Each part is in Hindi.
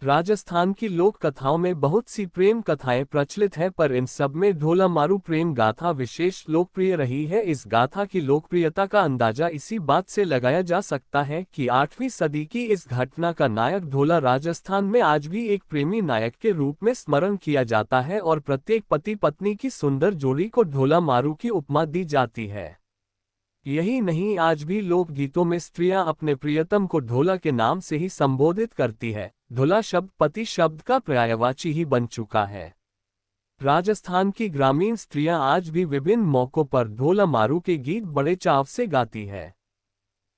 राजस्थान की लोक कथाओं में बहुत सी प्रेम कथाएं प्रचलित हैं, पर इन सब में ढोला मारू प्रेम गाथा विशेष लोकप्रिय रही है। इस गाथा की लोकप्रियता का अंदाजा इसी बात से लगाया जा सकता है कि 8वीं सदी की इस घटना का नायक ढोला राजस्थान में आज भी एक प्रेमी नायक के रूप में स्मरण किया जाता है और प्रत्येक पति पत्नी की सुंदर जोड़ी को ढोला मारू की उपमा दी जाती है। यही नहीं, आज भी लोक गीतों में स्त्रियां अपने प्रियतम को ढोला के नाम से ही संबोधित करती है। ढोला शब्द पति शब्द का पर्यायवाची ही बन चुका है। राजस्थान की ग्रामीण स्त्रियां आज भी विभिन्न मौकों पर ढोला मारू के गीत बड़े चाव से गाती है।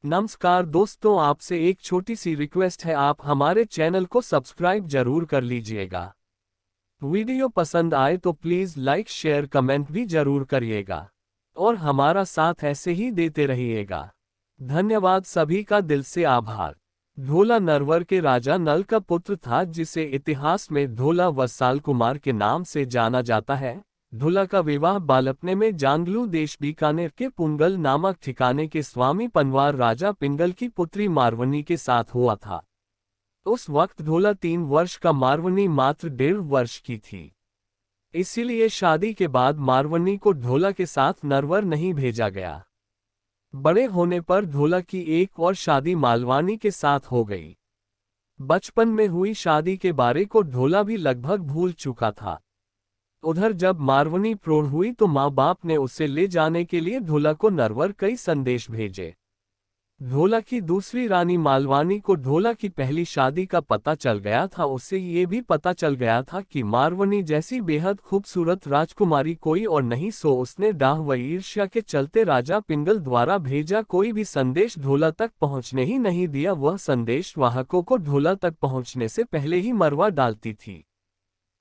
नमस्कार दोस्तों, आपसे एक छोटी सी रिक्वेस्ट है, आप हमारे चैनल को सब्सक्राइब जरूर कर लीजिएगा। वीडियो पसंद आए तो प्लीज लाइक शेयर कमेंट भी जरूर करिएगा और हमारा साथ ऐसे ही देते रहिएगा। धन्यवाद, सभी का दिल से आभार। ढोला नरवर के राजा नल का पुत्र था, जिसे इतिहास में ढोला वत्साल कुमार के नाम से जाना जाता है। ढोला का विवाह बालपने में जांगलू देश बीकानेर के पुंगल नामक ठिकाने के स्वामी पनवार राजा पिंगल की पुत्री मारवनी के साथ हुआ था। उस वक्त ढोला 3 वर्ष का, मारवनी मात्र 1.5 वर्ष की थी। इसीलिए शादी के बाद मारवनी को ढोला के साथ नरवर नहीं भेजा गया। बड़े होने पर ढोला की एक और शादी मालवानी के साथ हो गई। बचपन में हुई शादी के बारे को ढोला भी लगभग भूल चुका था। उधर जब मारवनी प्रौढ़ हुई तो माँ बाप ने उसे ले जाने के लिए ढोला को नरवर कई संदेश भेजे। ढोला की दूसरी रानी मालवानी को ढोला की पहली शादी का पता चल गया था। उसे ये भी पता चल गया था कि मारवनी जैसी बेहद खूबसूरत राजकुमारी कोई और नहीं, सो उसने डाह व ईर्ष्या के चलते राजा पिंगल द्वारा भेजा कोई भी संदेश ढोला तक पहुंचने ही नहीं दिया। वह संदेश वाहकों को ढोला तक पहुंचने से पहले ही मरवा डालती थी।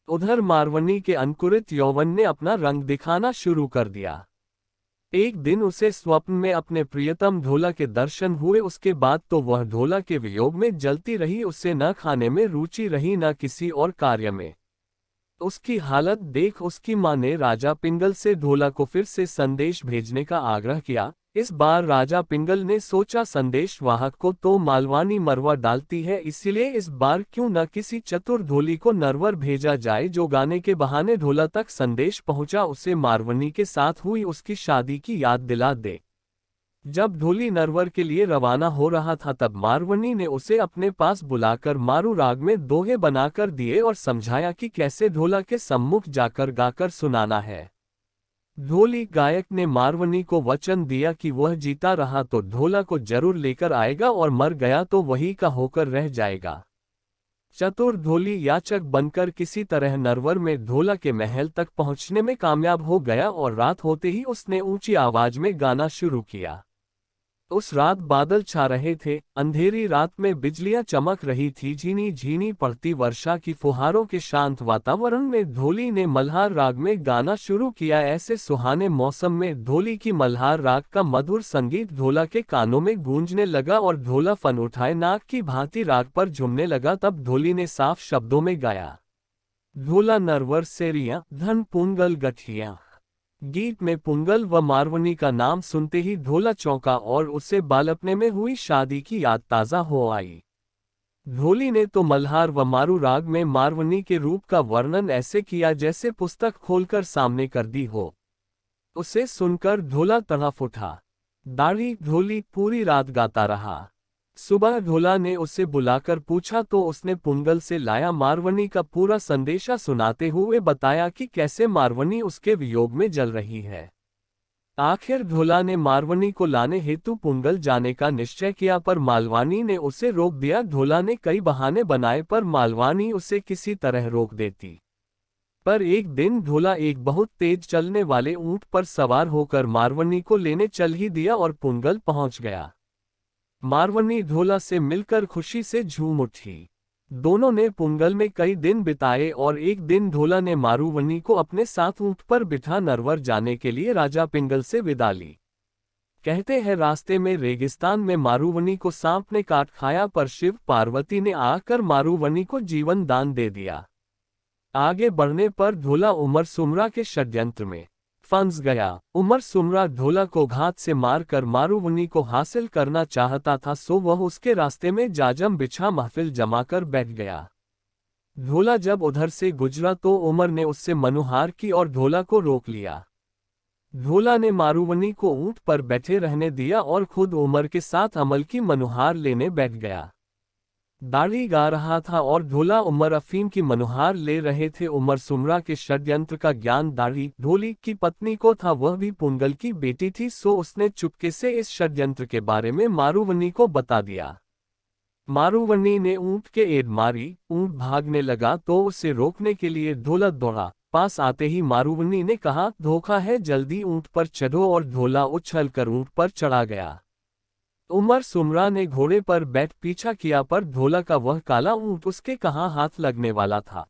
उधर मारवनी के अंकुरित यौवन ने अपना रंग दिखाना शुरू कर दिया। एक दिन उसे स्वप्न में अपने प्रियतम ढोला के दर्शन हुए। उसके बाद तो वह ढोला के वियोग में जलती रही। उसे न खाने में रुचि रही न किसी और कार्य में। उसकी हालत देख उसकी मां ने राजा पिंगल से ढोला को फिर से संदेश भेजने का आग्रह किया। इस बार राजा पिंगल ने सोचा, संदेश वाहक को तो मालवानी मरवा डालती है, इसलिए इस बार क्यों न किसी चतुर ढोली को नरवर भेजा जाए जो गाने के बहाने ढोला तक संदेश पहुंचा उसे मारवनी के साथ हुई उसकी शादी की याद दिला दे। जब ढोली नरवर के लिए रवाना हो रहा था तब मारवनी ने उसे अपने पास बुलाकर मारू राग में दोहे बनाकर दिए और समझाया कि कैसे ढोला के सम्मुख जाकर गाकर सुनाना है। ढोली गायक ने मारवनी को वचन दिया कि वह जीता रहा तो ढोला को जरूर लेकर आएगा और मर गया तो वही का होकर रह जाएगा। चतुर ढोली याचक बनकर किसी तरह नरवर में ढोला के महल तक पहुंचने में कामयाब हो गया और रात होते ही उसने ऊंची आवाज में गाना शुरू किया। उस रात बादल छा रहे थे, अंधेरी रात में बिजलियां चमक रही थी, झीनी झीनी पड़ती वर्षा की फुहारों के शांत वातावरण में ढोली ने मल्हार राग में गाना शुरू किया। ऐसे सुहाने मौसम में ढोली की मल्हार राग का मधुर संगीत ढोला के कानों में गूंजने लगा और ढोला फन उठाए नाक की भांति राग पर झूमने लगा। तब ढोली ने साफ शब्दों में गाया, ढोला नरवर सेरिया धन पुंगल गठिया। गीत में पुंगल व मारवनी का नाम सुनते ही ढोला चौंका और उसे बालपने में हुई शादी की याद ताजा हो आई। ढोली ने तो मल्हार व मारू राग में मारवनी के रूप का वर्णन ऐसे किया जैसे पुस्तक खोलकर सामने कर दी हो। उसे सुनकर ढोला तड़फ उठा। दाढ़ी ढोली पूरी रात गाता रहा। सुबह ढोला ने उसे बुलाकर पूछा तो उसने पुंगल से लाया मारवनी का पूरा संदेशा सुनाते हुए बताया कि कैसे मारवनी उसके वियोग में जल रही है। आखिर ढोला ने मारवनी को लाने हेतु पुंगल जाने का निश्चय किया, पर मालवानी ने उसे रोक दिया। ढोला ने कई बहाने बनाए पर मालवानी उसे किसी तरह रोक देती। पर एक दिन ढोला एक बहुत तेज चलने वाले ऊंट पर सवार होकर मारवनी को लेने चल ही दिया और पुंगल पहुंच गया। मारवनी ढोला से मिलकर खुशी से झूम उठी। दोनों ने पुंगल में कई दिन बिताए और एक दिन ढोला ने मारूवनी को अपने साथ ऊंट पर बिठा नरवर जाने के लिए राजा पिंगल से विदा ली। कहते हैं रास्ते में रेगिस्तान में मारूवनी को सांप ने काट खाया, पर शिव पार्वती ने आकर मारूवनी को जीवन दान दे दिया। आगे बढ़ने पर ढोला उमर सुमरा के षड्यंत्र में फंस गया। उमर सुमरा ढोला को घात से मारकर मारूवनी को हासिल करना चाहता था, सो वह उसके रास्ते में जाजम बिछा महफिल जमाकर बैठ गया। ढोला जब उधर से गुजरा तो उमर ने उससे मनुहार की और ढोला को रोक लिया। ढोला ने मारूवनी को ऊंट पर बैठे रहने दिया और खुद उमर के साथ अमल की मनुहार लेने बैठ गया। दाढ़ी गा रहा था और ढोला उमर अफीम की मनुहार ले रहे थे। उमर सुमरा के षड्यंत्र का ज्ञान दाढ़ी ढोली की पत्नी को था, वह भी पुंगल की बेटी थी, सो उसने चुपके से इस षड्यंत्र के बारे में मारूवनी को बता दिया। मारूवनी ने ऊंट के एड़ मारी, ऊंट भागने लगा तो उसे रोकने के लिए ढोला दौड़ा। पास आते ही मारूवनी ने कहा, धोखा है, जल्दी ऊंट पर चढ़ो, और ढोला उछल कर ऊंट पर चढ़ा गया। उमर सुमरा ने घोड़े पर बैठ पीछा किया, पर ढोला का वह काला ऊंट उसके कहाँ हाथ लगने वाला था।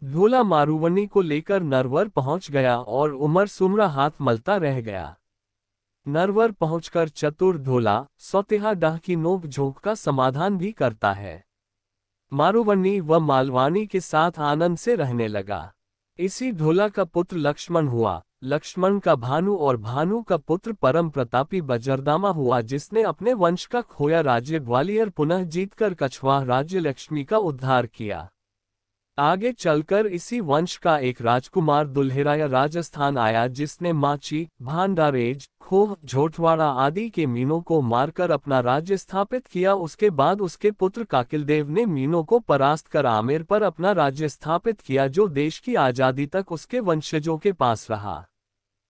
ढोला मारूवनी को लेकर नरवर पहुंच गया और उमर सुमरा हाथ मलता रह गया। नरवर पहुंचकर चतुर ढोला सौतेहा डाह की नोक झोंक का समाधान भी करता है। मारूवनी व मालवानी के साथ आनंद से रहने लगा। इसी ढोला का पुत्र लक्ष्मण हुआ, लक्ष्मण का भानु और भानु का पुत्र परम प्रतापी बजरदामा हुआ, जिसने अपने वंश का खोया राज्य ग्वालियर पुनः जीतकर कछवाह राज्य लक्ष्मी का उद्धार किया। आगे चलकर इसी वंश का एक राजकुमार दुल्हेराया राजस्थान आया, जिसने माची, भांडारेज, खोह, झोटवाड़ा आदि के मीनों को मारकर अपना राज्य स्थापित किया। उसके बाद उसके पुत्र काकिलदेव ने मीनों को परास्त कर आमेर पर अपना राज्य स्थापित किया, जो देश की आजादी तक उसके वंशजों के पास रहा।